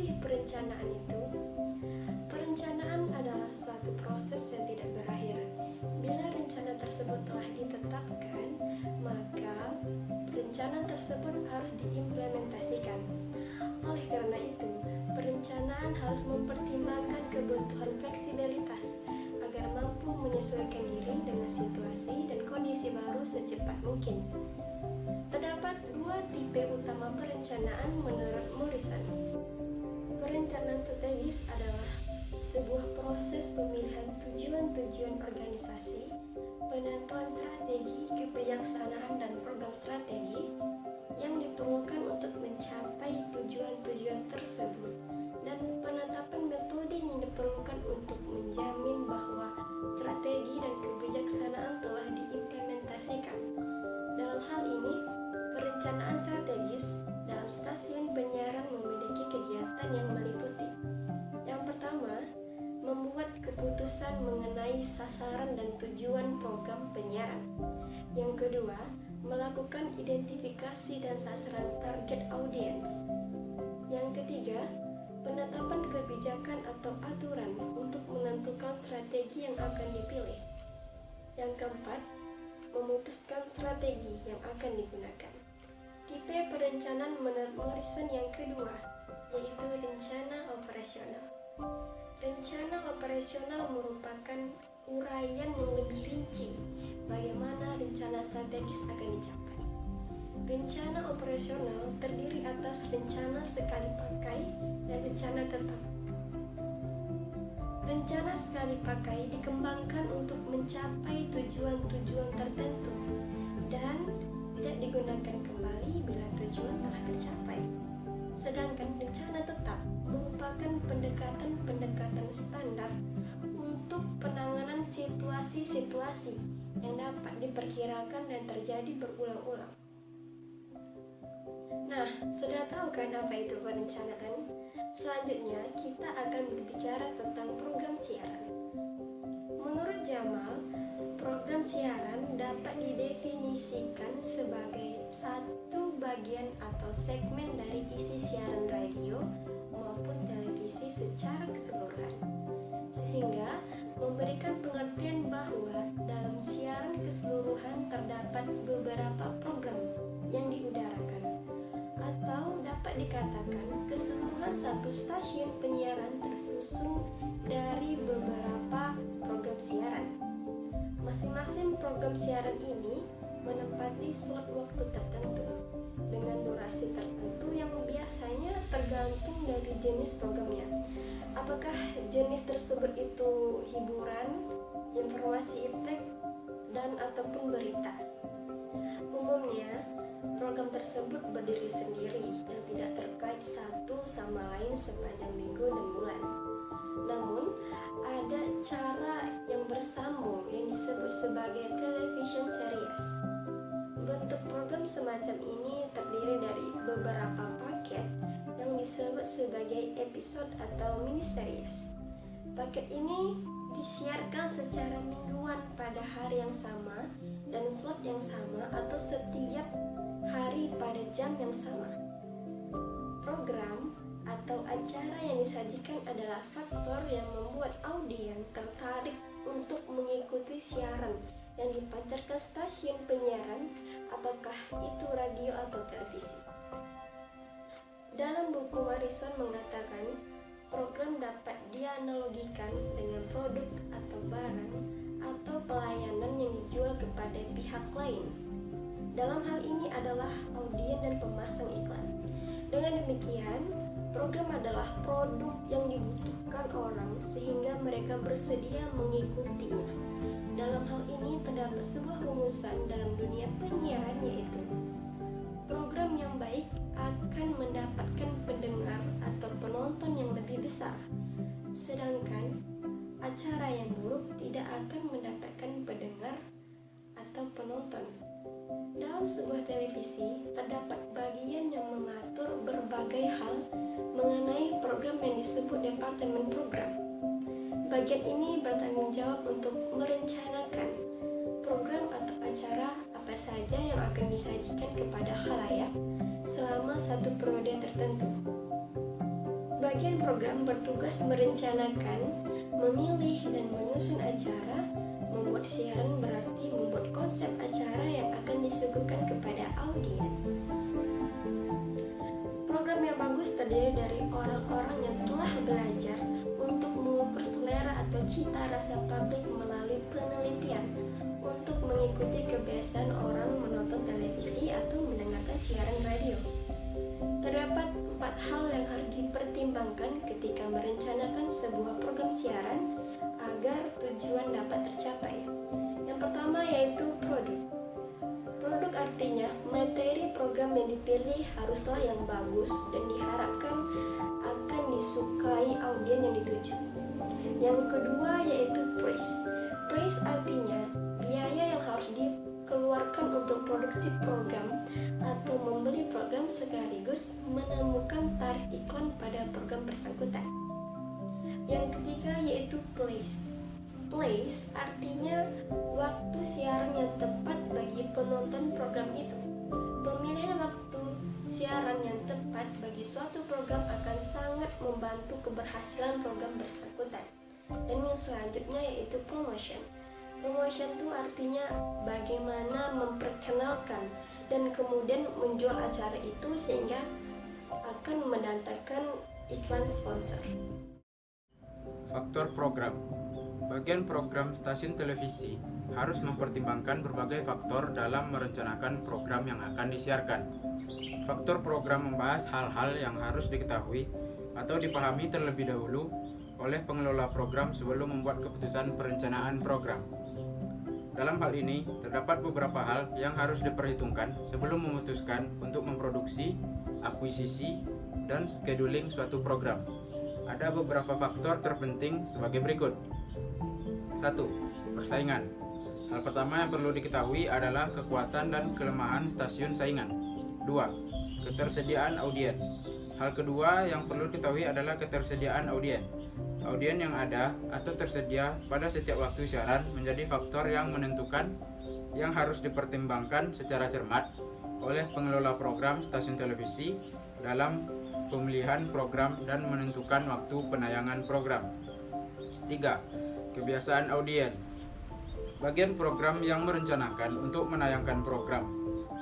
sih perencanaan itu? Perencanaan adalah suatu proses yang tidak berakhir. Bila rencana tersebut telah ditetapkan, maka perencanaan tersebut harus diimplementasikan. Oleh karena itu, perencanaan harus mempertimbangkan kebutuhan fleksibilitas agar mampu menyesuaikan diri dengan situasi dan kondisi baru secepat mungkin. Terdapat dua tipe utama perencanaan menurut Morrison. Perencanaan strategis adalah sebuah proses pemilihan tujuan-tujuan organisasi, penentuan strategi, kebijaksanaan, dan program strategi yang diperlukan untuk mencapai tujuan-tujuan tersebut, dan penetapan metode yang diperlukan untuk menjamin bahwa strategi dan kebijaksanaan telah diimplementasikan. Dalam hal ini, perencanaan strategis dalam stasiun penyiaran memiliki kegiatan yang meliputi: yang pertama, membuat keputusan mengenai sasaran dan tujuan program penyiaran. Yang kedua, melakukan identifikasi dan sasaran target audiens. Yang ketiga, penetapan kebijakan atau aturan untuk menentukan strategi yang akan dipilih. Yang keempat, memutuskan strategi yang akan digunakan. Tipe perencanaan menurut Morrison yang kedua, yaitu rencana operasional. Rencana operasional merupakan uraian yang lebih rinci bagaimana rencana strategis akan dicapai. Rencana operasional terdiri atas rencana sekali pakai dan rencana tetap. Rencana sekali pakai dikembangkan untuk mencapai tujuan-tujuan tertentu dan tidak digunakan kembali bila tujuan telah tercapai. Sedangkan rencana tetap merupakan pendekatan standar untuk penanganan situasi-situasi yang dapat diperkirakan dan terjadi berulang-ulang. Nah, sudah tahu kan apa itu perencanaan? Selanjutnya, kita akan berbicara tentang program siaran. Menurut Jamal, program siaran dapat didefinisikan sebagai satu bagian atau segmen dari isi siaran radio maupun televisi secara keseluruhan, sehingga memberikan pengertian bahwa dalam siaran keseluruhan terdapat beberapa program yang diudarakan, atau dapat dikatakan keseluruhan satu stasiun penyiaran tersusun dari beberapa program siaran. Masing-masing program siaran ini menempati slot waktu tertentu dengan durasi tertentu yang biasanya tergantung dari jenis programnya. Apakah jenis tersebut itu hiburan, informasi iptek, dan ataupun berita. Umumnya, program tersebut berdiri sendiri dan tidak terkait satu sama lain sepanjang minggu dan bulan. Namun, ada cara yang bersambung yang disebut sebagai television series. Bentuk program semacam ini terdiri dari beberapa paket yang disebut sebagai episode atau mini series. Paket ini disiarkan secara mingguan pada hari yang sama dan slot yang sama atau setiap hari pada jam yang sama. Program atau acara yang disajikan adalah faktor yang membuat audiens tertarik untuk mengikuti siaran yang dipancarkan stasiun penyiaran, apakah itu radio atau televisi. Dalam buku Morrison mengatakan, program dapat dianalogikan dengan produk atau barang atau pelayanan yang dijual kepada pihak lain. Dalam hal ini adalah audiens dan pemasang iklan. Dengan demikian, program adalah produk yang dibutuhkan orang sehingga mereka bersedia mengikutinya. Dalam hal ini terdapat sebuah rumusan dalam dunia penyiaran, yaitu program yang baik akan mendapatkan pendengar atau penonton yang lebih besar, sedangkan acara yang buruk tidak akan mendapatkan pendengar atau penonton. Dalam sebuah televisi, terdapat bagian yang mengatur berbagai hal mengenai program yang disebut departemen program. Bagian ini bertanggung jawab untuk merencanakan program atau acara apa saja yang akan disajikan kepada khalayak selama satu periode tertentu. Bagian program bertugas merencanakan, memilih dan menyusun acara. Membuat siaran berarti membuat konsep acara yang akan disuguhkan kepada audiens. Program yang bagus terdiri dari orang-orang yang telah belajar untuk mengukur selera atau cita rasa publik melalui penelitian, untuk mengikuti kebiasaan orang menonton televisi atau mendengarkan siaran radio. Terdapat 4 hal yang harus dipertimbangkan ketika merencanakan sebuah program siaran agar tujuan dapat tercapai. Yang pertama yaitu produk. Produk artinya materi program yang dipilih haruslah yang bagus dan diharapkan akan disukai audiens yang dituju. Yang kedua yaitu price. Price artinya biaya yang harus dikeluarkan untuk produksi program atau membeli program sekaligus menemukan tarif iklan pada program bersangkutan. Yang ketiga yaitu place. Place artinya waktu siaran yang tepat bagi penonton program itu. Pemilihan waktu siaran yang tepat bagi suatu program akan sangat membantu keberhasilan program bersangkutan. Dan yang selanjutnya yaitu promotion. Promotion itu artinya bagaimana memperkenalkan dan kemudian menjual acara itu sehingga akan mendatangkan iklan sponsor. Faktor program. Bagian program stasiun televisi harus mempertimbangkan berbagai faktor dalam merencanakan program yang akan disiarkan. Faktor program membahas hal-hal yang harus diketahui atau dipahami terlebih dahulu oleh pengelola program sebelum membuat keputusan perencanaan program. Dalam hal ini, terdapat beberapa hal yang harus diperhitungkan sebelum memutuskan untuk memproduksi, akuisisi, dan scheduling suatu program. Ada beberapa faktor terpenting sebagai berikut. 1. Persaingan. Hal pertama yang perlu diketahui adalah kekuatan dan kelemahan stasiun saingan. 2. Ketersediaan audiens. Hal kedua yang perlu diketahui adalah ketersediaan audiens. Audiens yang ada atau tersedia pada setiap waktu siaran menjadi faktor yang menentukan yang harus dipertimbangkan secara cermat oleh pengelola program stasiun televisi dalam pemilihan program dan menentukan waktu penayangan program. 3. Kebiasaan audiens. Bagian program yang merencanakan untuk menayangkan program.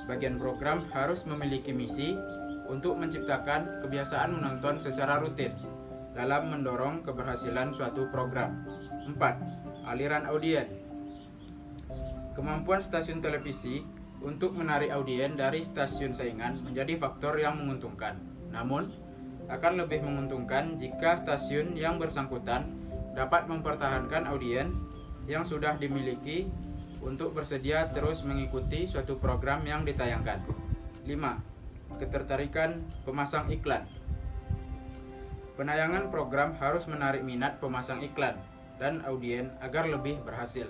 Bagian program harus memiliki misi untuk menciptakan kebiasaan menonton secara rutin dalam mendorong keberhasilan suatu program. 4. Aliran audiens. Kemampuan stasiun televisi untuk menarik audiens dari stasiun saingan menjadi faktor yang menguntungkan. Namun, akan lebih menguntungkan jika stasiun yang bersangkutan dapat mempertahankan audiens yang sudah dimiliki untuk bersedia terus mengikuti suatu program yang ditayangkan. 5. Ketertarikan pemasang iklan. Penayangan program harus menarik minat pemasang iklan dan audiens agar lebih berhasil.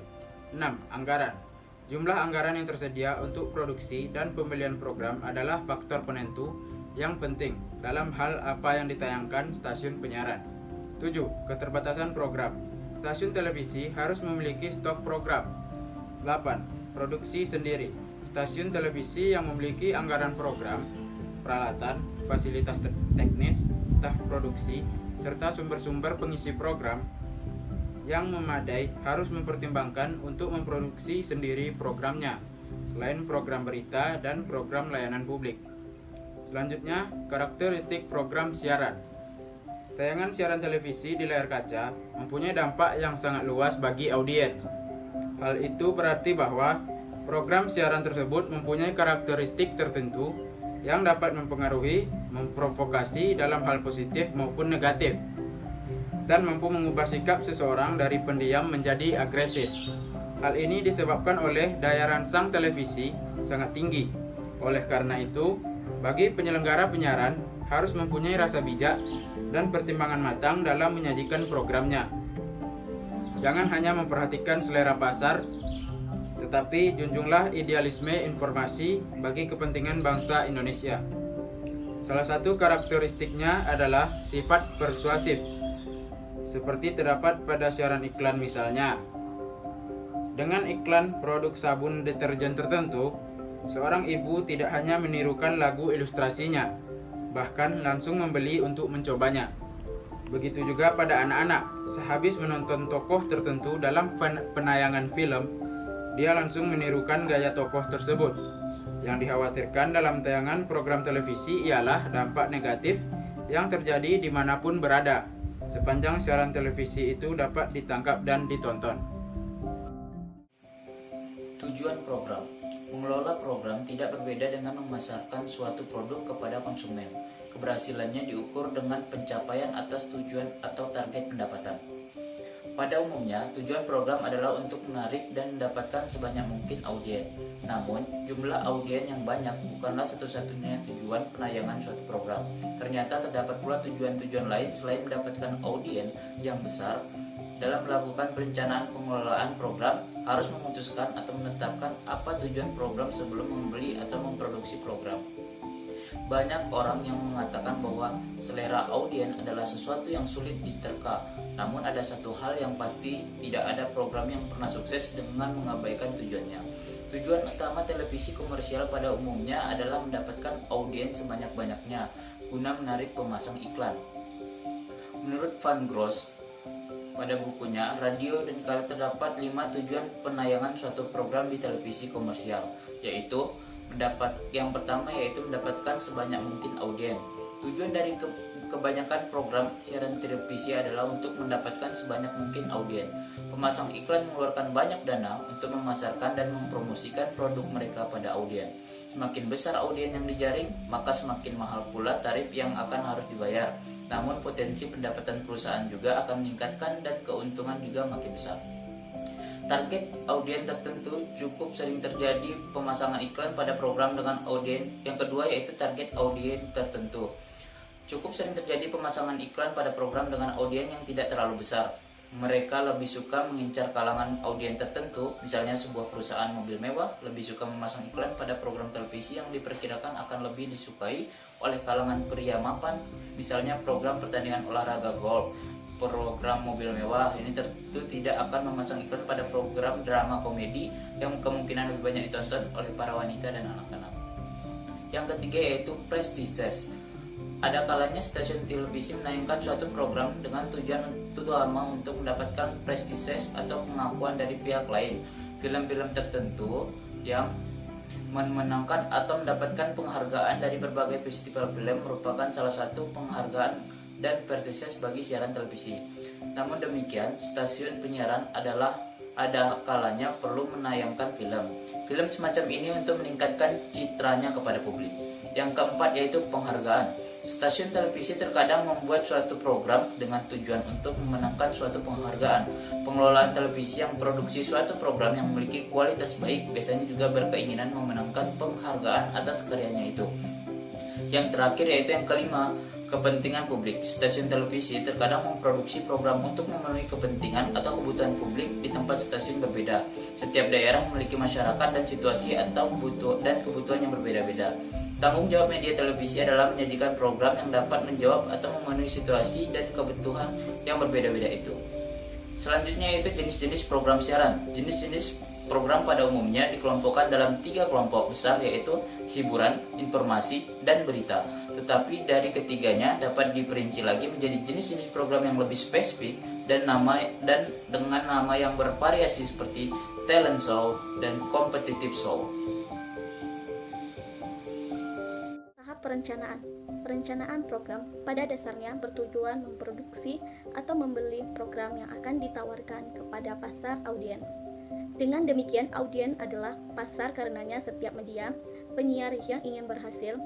6. Anggaran. Jumlah anggaran yang tersedia untuk produksi dan pembelian program adalah faktor penentu yang penting dalam hal apa yang ditayangkan stasiun penyiaran. 7. Keterbatasan program. Stasiun televisi harus memiliki stok program. 8. Produksi sendiri. Stasiun televisi yang memiliki anggaran program, peralatan, fasilitas teknis, staf produksi, serta sumber-sumber pengisi program yang memadai harus mempertimbangkan untuk memproduksi sendiri programnya, selain program berita dan program layanan publik. Selanjutnya, karakteristik program siaran. Tayangan siaran televisi di layar kaca mempunyai dampak yang sangat luas bagi audiens. Hal itu berarti bahwa program siaran tersebut mempunyai karakteristik tertentu yang dapat mempengaruhi, memprovokasi dalam hal positif maupun negatif, dan mampu mengubah sikap seseorang dari pendiam menjadi agresif. Hal ini disebabkan oleh daya rangsang televisi sangat tinggi. Oleh karena itu, bagi penyelenggara penyiaran harus mempunyai rasa bijak dan pertimbangan matang dalam menyajikan programnya. Jangan hanya memperhatikan selera pasar, tetapi junjunglah idealisme informasi bagi kepentingan bangsa Indonesia. Salah satu karakteristiknya adalah sifat persuasif, seperti terdapat pada siaran iklan misalnya. Dengan iklan produk sabun deterjen tertentu, seorang ibu tidak hanya menirukan lagu ilustrasinya, bahkan langsung membeli untuk mencobanya. Begitu juga pada anak-anak, sehabis menonton tokoh tertentu dalam penayangan film, dia langsung menirukan gaya tokoh tersebut. Yang dikhawatirkan dalam tayangan program televisi ialah dampak negatif yang terjadi dimanapun berada, sepanjang siaran televisi itu dapat ditangkap dan ditonton. Tujuan program. Mengelola program tidak berbeda dengan memasarkan suatu produk kepada konsumen. Keberhasilannya diukur dengan pencapaian atas tujuan atau target pendapatan. Pada umumnya, tujuan program adalah untuk menarik dan mendapatkan sebanyak mungkin audiens. Namun, jumlah audiens yang banyak bukanlah satu-satunya tujuan penayangan suatu program. Ternyata terdapat pula tujuan-tujuan lain selain mendapatkan audiens yang besar. Dalam melakukan perencanaan pengelolaan program, harus memutuskan atau menetapkan apa tujuan program sebelum membeli atau memproduksi program. Banyak orang yang mengatakan bahwa selera audiens adalah sesuatu yang sulit diterka. Namun ada satu hal yang pasti, tidak ada program yang pernah sukses dengan mengabaikan tujuannya. Tujuan utama televisi komersial pada umumnya adalah mendapatkan audiens sebanyak-banyaknya guna menarik pemasang iklan. Menurut Van Gross, pada bukunya Radio dan Kala terdapat 5 tujuan penayangan suatu program di televisi komersial, yaitu yang pertama yaitu mendapatkan sebanyak mungkin audiens. Tujuan dari kebanyakan program siaran televisi adalah untuk mendapatkan sebanyak mungkin audiens. Pemasang iklan mengeluarkan banyak dana untuk memasarkan dan mempromosikan produk mereka pada audiens. Semakin besar audiens yang dijaring, maka semakin mahal pula tarif yang akan harus dibayar. Namun potensi pendapatan perusahaan juga akan meningkatkan dan keuntungan juga makin besar. Target audiens tertentu cukup sering terjadi pemasangan iklan pada program dengan audiens. Yang kedua yaitu target audiens tertentu. Cukup sering terjadi pemasangan iklan pada program dengan audiens yang tidak terlalu besar. Mereka lebih suka mengincar kalangan audiens tertentu, misalnya sebuah perusahaan mobil mewah lebih suka memasang iklan pada program televisi yang diperkirakan akan lebih disukai oleh kalangan pria mapan, misalnya program pertandingan olahraga golf. Program mobil mewah ini tentu tidak akan memasang iklan pada program drama komedi yang kemungkinan lebih banyak ditonton oleh para wanita dan anak-anak. Yang ketiga yaitu prestige. Ada kalanya stasiun televisi menayangkan suatu program dengan tujuan utama untuk mendapatkan prestige atau pengakuan dari pihak lain. Film-film tertentu yang memenangkan atau mendapatkan penghargaan dari berbagai festival film merupakan salah satu penghargaan dan prestige bagi siaran televisi. Namun demikian, stasiun penyiaran ada kalanya perlu menayangkan film. Film semacam ini untuk meningkatkan citranya kepada publik. Yang keempat yaitu penghargaan. Stasiun televisi terkadang membuat suatu program dengan tujuan untuk memenangkan suatu penghargaan. Pengelolaan televisi yang produksi suatu program yang memiliki kualitas baik biasanya juga berkeinginan memenangkan penghargaan atas karyanya itu. Yang terakhir yaitu yang kelima, kepentingan publik. Stasiun televisi terkadang memproduksi program untuk memenuhi kepentingan atau kebutuhan publik di tempat stasiun berbeda. Setiap daerah memiliki masyarakat dan situasi atau kebutuhan yang berbeda-beda. Tanggung jawab media televisi adalah menyajikan program yang dapat menjawab atau memenuhi situasi dan kebutuhan yang berbeda-beda itu. Selanjutnya yaitu jenis-jenis program siaran. Jenis-jenis program pada umumnya dikelompokkan dalam 3 kelompok besar, yaitu hiburan, informasi, dan berita. Tetapi dari ketiganya dapat diperinci lagi menjadi jenis-jenis program yang lebih spesifik dan dengan nama yang bervariasi seperti talent show dan competitive show. Tahap perencanaan. Perencanaan program pada dasarnya bertujuan memproduksi atau membeli program yang akan ditawarkan kepada pasar audiens. Dengan demikian, audiens adalah pasar karenanya setiap media penyiar yang ingin berhasil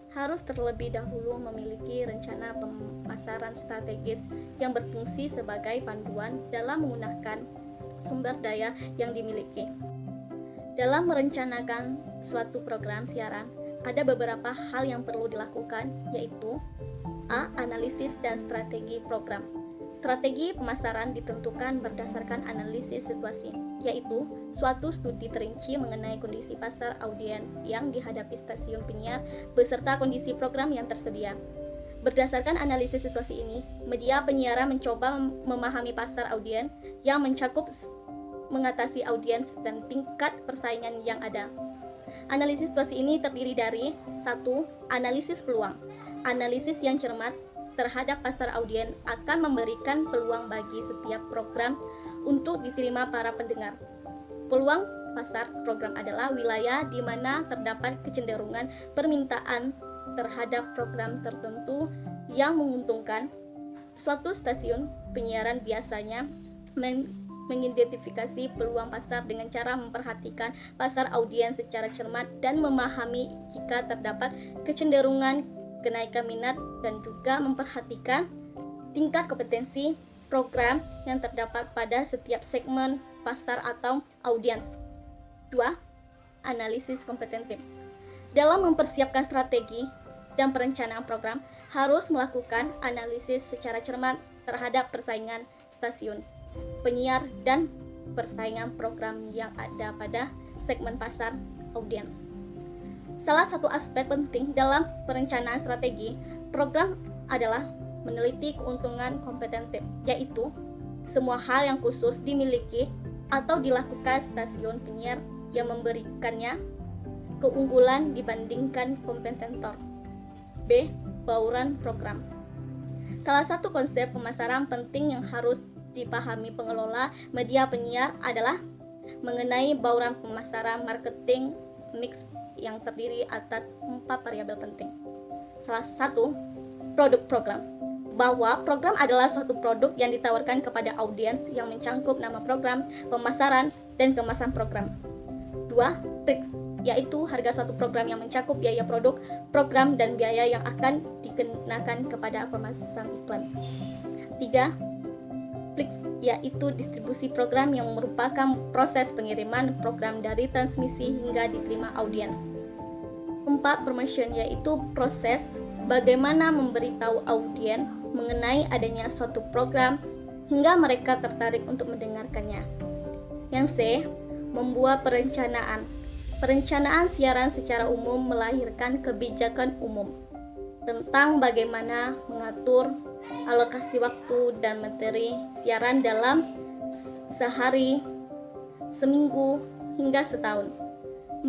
harus terlebih dahulu memiliki rencana pemasaran strategis yang berfungsi sebagai panduan dalam menggunakan sumber daya yang dimiliki. Dalam merencanakan suatu program siaran, ada beberapa hal yang perlu dilakukan, yaitu A. Analisis dan strategi program. Strategi pemasaran ditentukan berdasarkan analisis situasi, yaitu suatu studi terinci mengenai kondisi pasar audiens yang dihadapi stasiun penyiar beserta kondisi program yang tersedia. Berdasarkan analisis situasi ini, media penyiaran mencoba memahami pasar audiens yang mencakup mengatasi audiens dan tingkat persaingan yang ada. Analisis situasi ini terdiri dari 1. Analisis peluang. Analisis yang cermat terhadap pasar audiens akan memberikan peluang bagi setiap program untuk diterima para pendengar. Peluang pasar program adalah wilayah di mana terdapat kecenderungan permintaan terhadap program tertentu yang menguntungkan. Suatu stasiun penyiaran biasanya mengidentifikasi peluang pasar dengan cara memperhatikan pasar audiens secara cermat dan memahami jika terdapat kecenderungan kenaikan minat, dan juga memperhatikan tingkat kompetensi program yang terdapat pada setiap segmen pasar atau audiens. 2. Analisis kompetentif. Dalam mempersiapkan strategi dan perencanaan program, harus melakukan analisis secara cermat terhadap persaingan stasiun, penyiar, dan persaingan program yang ada pada segmen pasar audiens. Salah satu aspek penting dalam perencanaan strategi program adalah meneliti keuntungan kompetitif, yaitu semua hal yang khusus dimiliki atau dilakukan stasiun penyiar yang memberikannya keunggulan dibandingkan kompetitor. B. Bauran program. Salah satu konsep pemasaran penting yang harus dipahami pengelola media penyiar adalah mengenai bauran pemasaran marketing mix yang terdiri atas 4 variabel penting. Salah satu, produk program. Bahwa program adalah suatu produk yang ditawarkan kepada audiens yang mencangkup nama program, pemasaran, dan kemasan program. 2. Price, yaitu harga suatu program yang mencakup biaya produk, program, dan biaya yang akan dikenakan kepada pemasang iklan. 3. Klik, yaitu distribusi program yang merupakan proses pengiriman program dari transmisi hingga diterima audiens. 4. Promotion, yaitu proses bagaimana memberitahu audiens mengenai adanya suatu program hingga mereka tertarik untuk mendengarkannya. Yang C. Membuat perencanaan. Perencanaan siaran secara umum melahirkan kebijakan umum tentang bagaimana mengatur alokasi waktu dan materi siaran dalam sehari, seminggu, hingga setahun.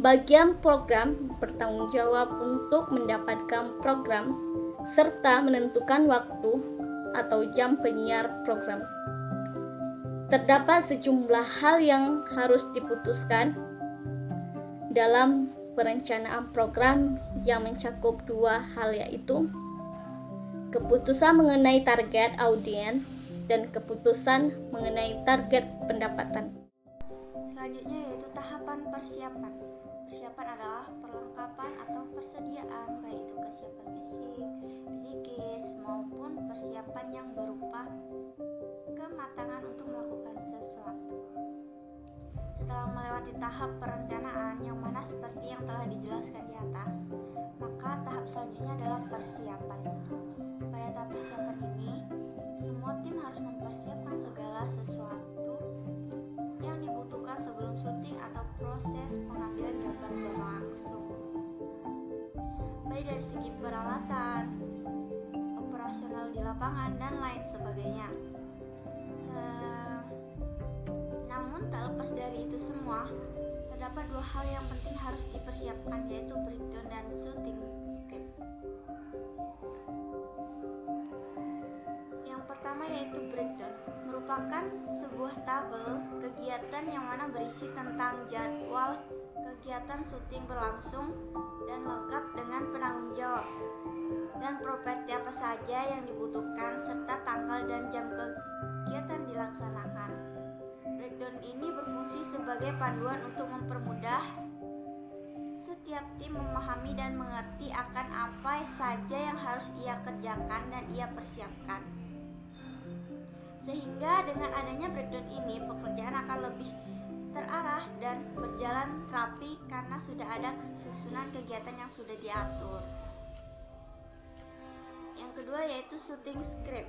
Bagian program bertanggung jawab untuk mendapatkan program serta menentukan waktu atau jam penyiar program. Terdapat sejumlah hal yang harus diputuskan dalam perencanaan program yang mencakup 2 hal, yaitu keputusan mengenai target audiens dan keputusan mengenai target pendapatan. Selanjutnya yaitu tahapan persiapan. Persiapan adalah perlengkapan atau persediaan, baik itu kesiapan fisik, psikis, maupun persiapan yang berupa kematangan untuk melakukan sesuatu. Setelah melewati tahap perencanaan yang mana seperti yang telah dijelaskan di atas, maka tahap selanjutnya adalah persiapan. Pada tahap persiapan ini, semua tim harus mempersiapkan segala sesuatu yang dibutuhkan sebelum syuting atau proses pengambilan gambar berlangsung, baik dari segi peralatan, operasional di lapangan, dan lain sebagainya. Namun tak lepas dari itu semua, terdapat 2 hal yang penting harus dipersiapkan, yaitu breakdown dan shooting script. Yang pertama yaitu breakdown, merupakan sebuah tabel kegiatan yang mana berisi tentang jadwal kegiatan syuting berlangsung dan lengkap dengan penanggung jawab dan properti apa saja yang dibutuhkan serta tanggal dan jam kegiatan dilaksanakan. Breakdown ini berfungsi sebagai panduan untuk mempermudah setiap tim memahami dan mengerti akan apa saja yang harus ia kerjakan dan ia persiapkan. Sehingga dengan adanya breakdown ini, pekerjaan akan lebih terarah dan berjalan rapi karena sudah ada kesusunan kegiatan yang sudah diatur. Yang kedua yaitu shooting script.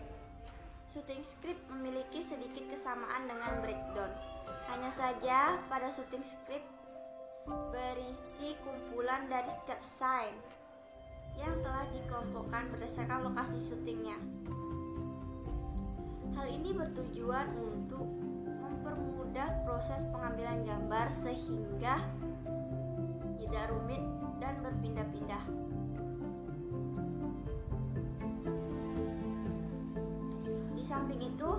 Shooting script memiliki sedikit kesamaan dengan breakdown. Hanya saja pada shooting script berisi kumpulan dari step sign yang telah dikelompokkan berdasarkan lokasi syutingnya. Hal ini bertujuan untuk mempermudah proses pengambilan gambar sehingga tidak rumit dan berpindah-pindah. samping itu,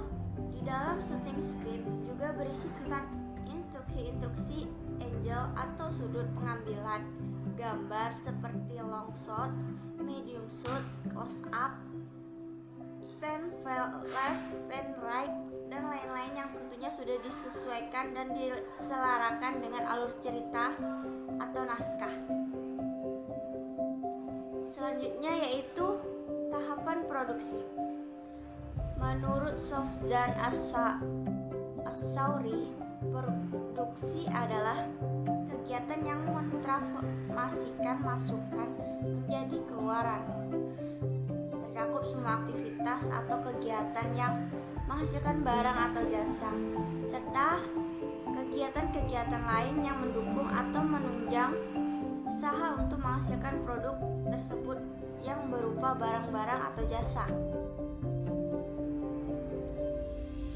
di dalam syuting script juga berisi tentang instruksi-instruksi angle atau sudut pengambilan gambar seperti long shot, medium shot, close up, pan left, pan right, dan lain-lain yang tentunya sudah disesuaikan dan diselarakan dengan alur cerita atau naskah. Selanjutnya yaitu tahapan produksi. Menurut Sofjan As-Sauri, produksi adalah kegiatan yang mentransformasikan masukan menjadi keluaran. Tercakup semua aktivitas atau kegiatan yang menghasilkan barang atau jasa, serta kegiatan-kegiatan lain yang mendukung atau menunjang usaha untuk menghasilkan produk tersebut yang berupa barang-barang atau jasa.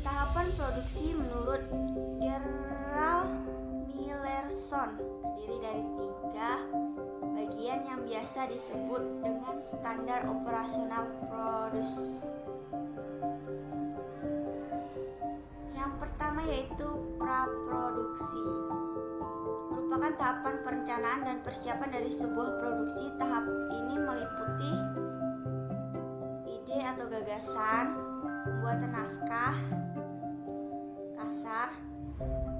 Tahapan produksi menurut Gerald Millerson terdiri dari 3 bagian yang biasa disebut dengan standar operasional produksi. Yang pertama yaitu praproduksi, merupakan tahapan perencanaan dan persiapan dari sebuah produksi. Tahap ini meliputi ide atau gagasan, pembuatan naskah kasar,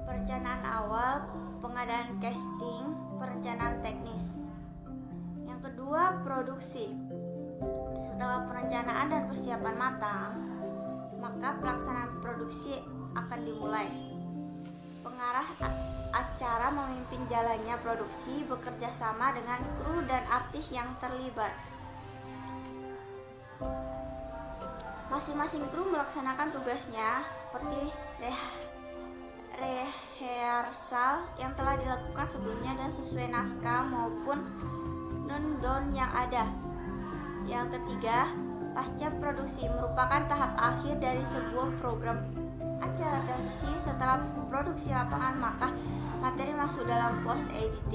perencanaan awal, pengadaan casting, perencanaan teknis. Yang kedua, produksi. Setelah perencanaan dan persiapan matang, maka pelaksanaan produksi akan dimulai. Pengarah acara memimpin jalannya produksi bekerja sama dengan kru dan artis yang terlibat. Masing-masing kru melaksanakan tugasnya seperti rehearsal yang telah dilakukan sebelumnya dan sesuai naskah maupun rundown yang ada. Yang ketiga, pasca produksi merupakan tahap akhir dari sebuah program acara televisi. Setelah produksi lapangan, maka materi masuk dalam post editing.